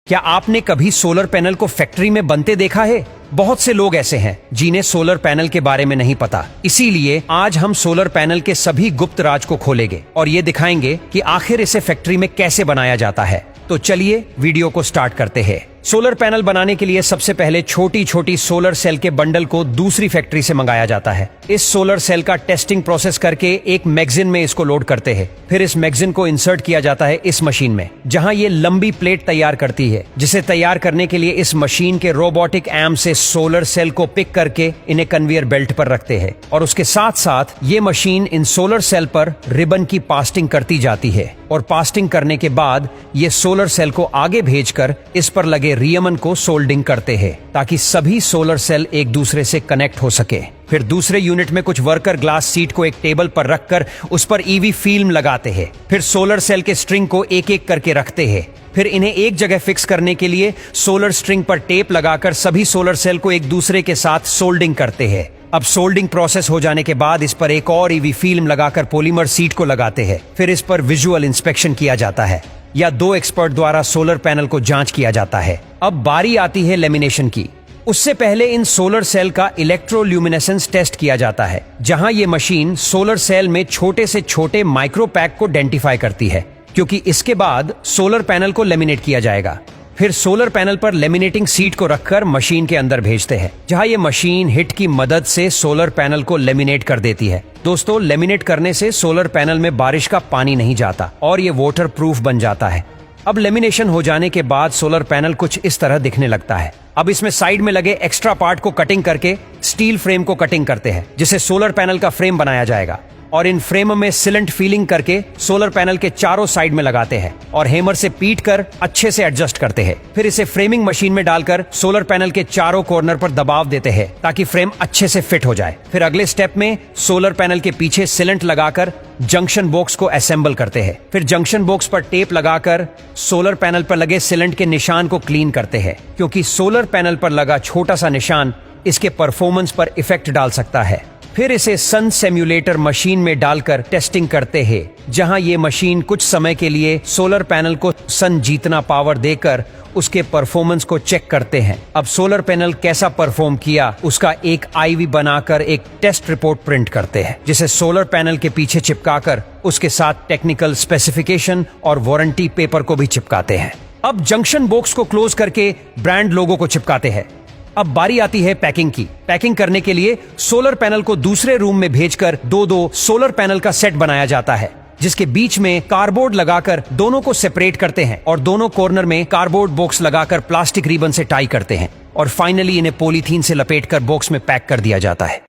क्या आपने कभी सोलर पैनल को फैक्ट्री में बनते देखा है? बहुत से लोग ऐसे हैं जिन्हें सोलर पैनल के बारे में नहीं पता। इसीलिए आज हम सोलर पैनल के सभी गुप्त राज को खोलेंगे और ये दिखाएंगे कि आखिर इसे फैक्ट्री में कैसे बनाया जाता है। तो चलिए वीडियो को स्टार्ट करते हैं। सोलर पैनल बनाने के लिए सबसे पहले छोटी छोटी सोलर सेल के बंडल को दूसरी फैक्ट्री से मंगाया जाता है। इस सोलर सेल का टेस्टिंग प्रोसेस करके एक मैगजीन में इसको लोड करते हैं। फिर इस मैगजीन को इंसर्ट किया जाता है इस मशीन में, जहां ये लंबी प्लेट तैयार करती है, जिसे तैयार करने के लिए इस मशीन के रोबोटिक आर्म से सोलर सेल को पिक करके इन्हें कन्वेयर बेल्ट पर रखते हैं और उसके साथ साथ ये मशीन इन सोलर सेल पर रिबन की पास्टिंग करती जाती है और पास्टिंग करने के बाद ये सोलर सेल को आगे भेजकर इस पर लगे रियमन को सोल्डिंग करते हैं ताकि सभी सोलर सेल एक दूसरे से कनेक्ट हो सके। फिर दूसरे यूनिट में कुछ वर्कर ग्लास सीट को एक टेबल पर रखकर उस पर ईवी फिल्म लगाते हैं। फिर सोलर सेल के स्ट्रिंग को एक एक करके रखते हैं। फिर इन्हें एक जगह फिक्स करने के लिए सोलर स्ट्रिंग पर टेप लगाकर सभी सोलर सेल को एक दूसरे के साथ सोल्डिंग करते हैं। अब सोल्डिंग प्रोसेस हो जाने के बाद इस पर एक और ईवी फिल्म लगाकर पॉलीमर सीट को लगाते हैं। फिर इस पर विजुअल इंस्पेक्शन किया जाता है या दो एक्सपर्ट द्वारा सोलर पैनल को जांच किया जाता है। अब बारी आती है लेमिनेशन की। उससे पहले इन सोलर सेल का इलेक्ट्रोल्यूमिनेसेंस टेस्ट किया जाता है, जहां ये मशीन सोलर सेल में छोटे से छोटे माइक्रोपैक को आइडेंटिफाई करती है, क्योंकि इसके बाद सोलर पैनल को लेमिनेट किया जाएगा। फिर सोलर पैनल पर लेमिनेटिंग सीट को रखकर मशीन के अंदर भेजते हैं, जहां ये मशीन हिट की मदद से सोलर पैनल को लेमिनेट कर देती है। दोस्तों, लेमिनेट करने से सोलर पैनल में बारिश का पानी नहीं जाता और ये वाटर प्रूफ बन जाता है। अब लेमिनेशन हो जाने के बाद सोलर पैनल कुछ इस तरह दिखने लगता है। अब इसमें साइड में लगे एक्स्ट्रा पार्ट को कटिंग करके स्टील फ्रेम को कटिंग करते हैं, जिससे सोलर पैनल का फ्रेम बनाया जाएगा और इन फ्रेम में सिलेंट फीलिंग करके सोलर पैनल के चारों साइड में लगाते हैं और हैमर से पीट कर अच्छे से एडजस्ट करते हैं। फिर इसे फ्रेमिंग मशीन में डालकर सोलर पैनल के चारों कॉर्नर पर दबाव देते हैं ताकि फ्रेम अच्छे से फिट हो जाए। फिर अगले स्टेप में सोलर पैनल के पीछे सिलेंट लगाकर जंक्शन बॉक्स को असेंबल करते हैं। फिर जंक्शन बॉक्स पर टेप लगाकर सोलर पैनल पर लगे सिलेंट के निशान को क्लीन करते हैं, क्योंकि सोलर पैनल पर लगा छोटा सा निशान इसके परफॉर्मेंस पर इफेक्ट डाल सकता है। फिर इसे सन सिम्युलेटर मशीन में डालकर टेस्टिंग करते हैं, जहां ये मशीन कुछ समय के लिए सोलर पैनल को सन जितना पावर देकर उसके परफॉर्मेंस को चेक करते हैं। अब सोलर पैनल कैसा परफॉर्म किया उसका एक आईवी बनाकर एक टेस्ट रिपोर्ट प्रिंट करते हैं, जिसे सोलर पैनल के पीछे चिपकाकर उसके साथ टेक्निकल स्पेसिफिकेशन और वारंटी पेपर को भी चिपकाते हैं। अब जंक्शन बॉक्स को क्लोज करके ब्रांड लोगो को चिपकाते हैं। अब बारी आती है पैकिंग की। पैकिंग करने के लिए सोलर पैनल को दूसरे रूम में भेजकर दो सोलर पैनल का सेट बनाया जाता है, जिसके बीच में कार्डबोर्ड लगाकर दोनों को सेपरेट करते हैं और दोनों कॉर्नर में कार्डबोर्ड बॉक्स लगाकर प्लास्टिक रिबन से टाई करते हैं और फाइनली इन्हें पॉलीथीन से लपेटकर बॉक्स में पैक कर दिया जाता है।